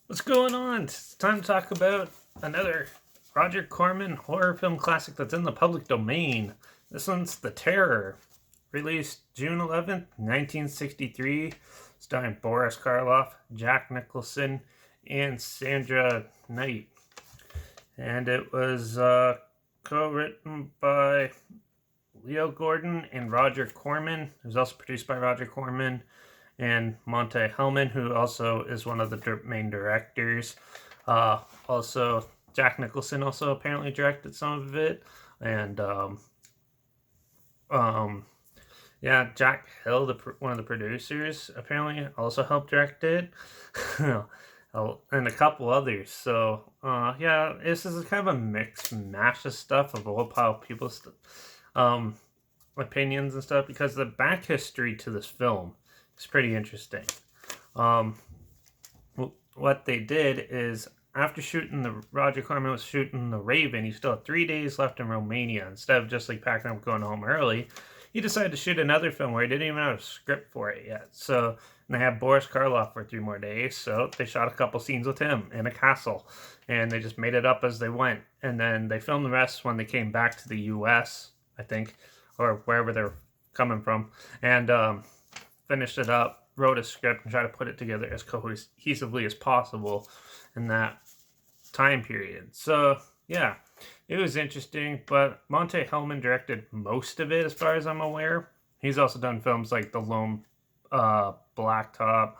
What's going on? It's time to talk about another Roger Corman horror film classic that's in the public domain. This one's The Terror, released June 11th, 1963, starring Boris Karloff, Jack Nicholson, and Sandra Knight. And it was co-written by Leo Gordon and Roger Corman. It was also produced by Roger Corman and Monte Hellman, who also is one of the main directors. Also, Jack Nicholson also apparently directed some of it, and um, yeah, Jack Hill, one of the producers, apparently also helped direct it, and a couple others. So yeah, this is kind of a mixed mash of stuff of a whole pile of people's um, opinions and stuff because the back history to this film is pretty interesting. Um, what they did is after shooting Roger Corman was shooting The Raven, he still had 3 days left in Romania. Instead of just like packing up going home early, he decided to shoot another film where he didn't even have a script for it yet. So they had Boris Karloff for 3 more days, so they shot a couple scenes with him in a castle, and they just made it up as they went. And then they filmed the rest when they came back to the U.S., I think, or wherever they're coming from, and finished it up, wrote a script, and tried to put it together as cohesively as possible in that time period. So, yeah, it was interesting, but Monte Hellman directed most of it as far as I'm aware. He's also done films like The Lone Blacktop,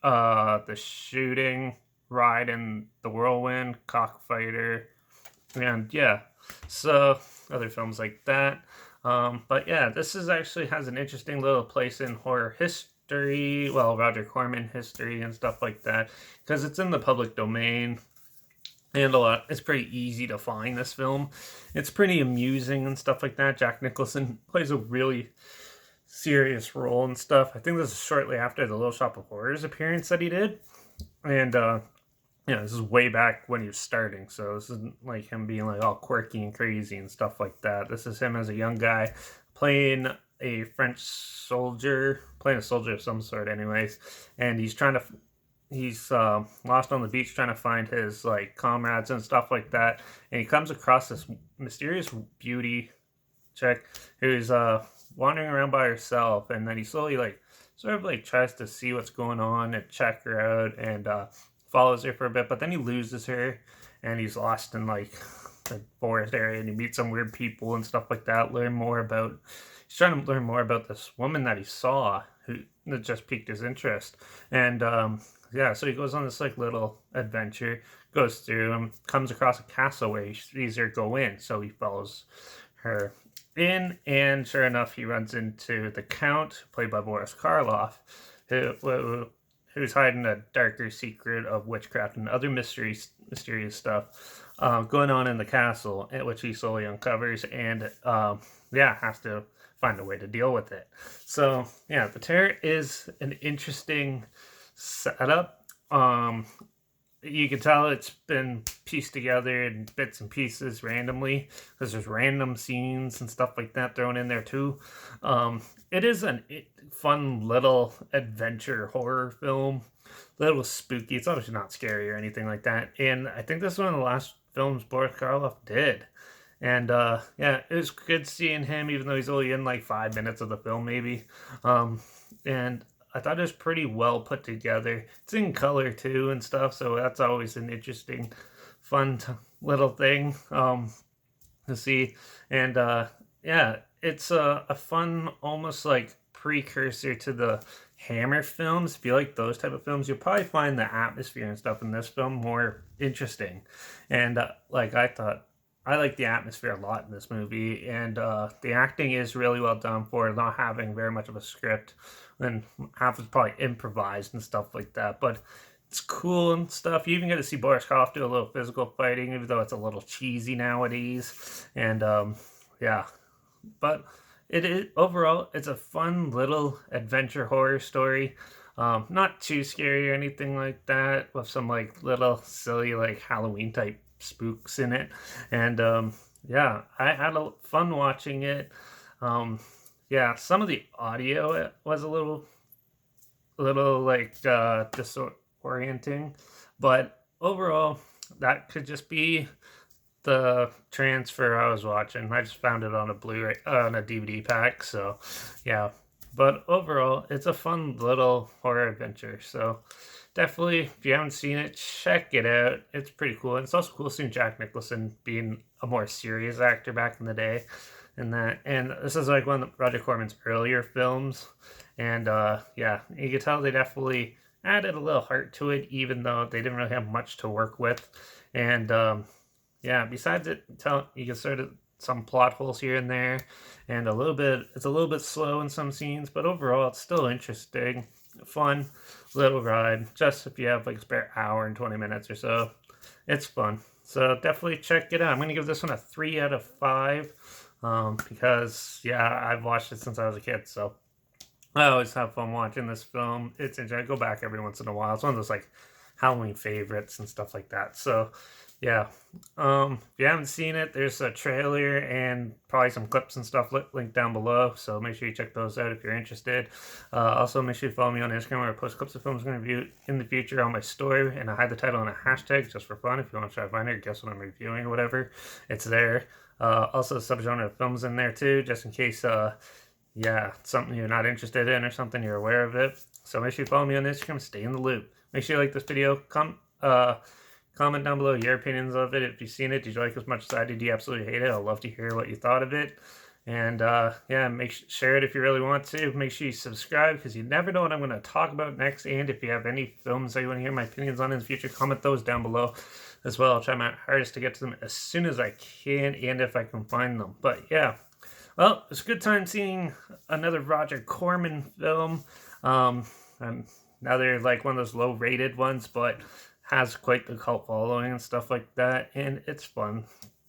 The Shooting, Ride in the Whirlwind, Cockfighter, and yeah, so other films like that. But yeah, this is actually has an interesting little place in horror history. Well, Roger Corman history and stuff like that, because it's in the public domain. And it's pretty easy to find this film. It's pretty amusing and stuff like that. Jack Nicholson plays a really serious role and stuff. I think this is shortly after the Little Shop of Horrors appearance that he did. And this is way back when he was starting, so this isn't like him being like all quirky and crazy and stuff like that. This is him as a young guy playing a French soldier, playing a soldier of some sort, anyways, and he's lost on the beach trying to find his like comrades and stuff like that, and he comes across this mysterious beauty chick who's wandering around by herself, and then he slowly like sort of like tries to see what's going on and check her out, and follows her for a bit, but then he loses her, and he's lost in like the forest area, and he meets some weird people and stuff like that. He's trying to learn more about this woman that he saw who that just piqued his interest, and yeah, so he goes on this like little adventure, goes through and comes across a castle where he sees her go in, so he follows her in, and sure enough, he runs into the Count, played by Boris Karloff, who's hiding a darker secret of witchcraft and other mysterious stuff going on in the castle, which he slowly uncovers, and yeah, has to find a way to deal with it. So yeah, The Terror is an interesting setup. You can tell it's been pieced together in bits and pieces randomly because there's random scenes and stuff like that thrown in there too. It is a fun little adventure horror film, a little spooky. It's obviously not scary or anything like that. And I think this is one of the last films Boris Karloff did. And yeah, it was good seeing him, even though he's only in like 5 minutes of the film, maybe. And I thought it was pretty well put together. It's in color too and stuff, so that's always an interesting, fun little thing to see. And yeah, it's a fun, almost like precursor to the Hammer films. If you like those type of films, you'll probably find the atmosphere and stuff in this film more interesting. And like I thought, I like the atmosphere a lot in this movie, and the acting is really well done for not having very much of a script, and half is probably improvised and stuff like that. But it's cool and stuff. You even get to see Boris Karloff do a little physical fighting, even though it's a little cheesy nowadays. And yeah, but it is overall it's a fun little adventure horror story. Not too scary or anything like that, with some like little silly like Halloween type spooks in it, and yeah, I had a fun watching it. Yeah, some of the audio was a little like disorienting. But overall, that could just be the transfer I was watching. I just found it on a Blu-ray on a DVD pack, so yeah. But overall, it's a fun little horror adventure. So definitely, if you haven't seen it, check it out. It's pretty cool. And it's also cool seeing Jack Nicholson being a more serious actor back in the day. And this is like one of Roger Corman's earlier films. And yeah, you can tell they definitely added a little heart to it, even though they didn't really have much to work with. And yeah, besides it, you can sort of some plot holes here and there, and it's a little bit slow in some scenes, but overall it's still interesting, fun little ride. Just if you have like a spare hour and 20 minutes or so, it's fun. So definitely check it out. I'm gonna give this one a 3 out of 5, because yeah, I've watched it since I was a kid, so I always have fun watching this film. It's enjoyable. I go back every once in a while. It's one of those like Halloween favorites and stuff like that. So yeah, if you haven't seen it, there's a trailer and probably some clips and stuff linked down below. So make sure you check those out if you're interested. Also, make sure you follow me on Instagram where I post clips of films I'm going to review in the future on my story, and I hide the title in a hashtag just for fun. If you want to try to find it or guess what I'm reviewing or whatever, it's there. Also, subgenre of films in there too, just in case. Yeah, something you're not interested in or something you're aware of it. So make sure you follow me on Instagram, stay in the loop. Make sure you like this video. Comment down below your opinions of it. If you've seen it, did you like it as much as I did? Do you absolutely hate it? I'd love to hear what you thought of it. And yeah, share it if you really want to. Make sure you subscribe because you never know what I'm going to talk about next. And if you have any films that you want to hear my opinions on in the future, comment those down below as well. I'll try my hardest to get to them as soon as I can and if I can find them. But yeah. Well, it's a good time seeing another Roger Corman film. Another like one of those low-rated ones, but has quite the cult following and stuff like that, and it's fun.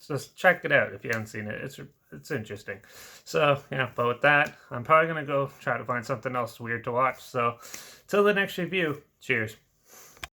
Just check it out if you haven't seen it. It's interesting. So yeah, but with that, I'm probably gonna go try to find something else weird to watch. So till the next review, cheers.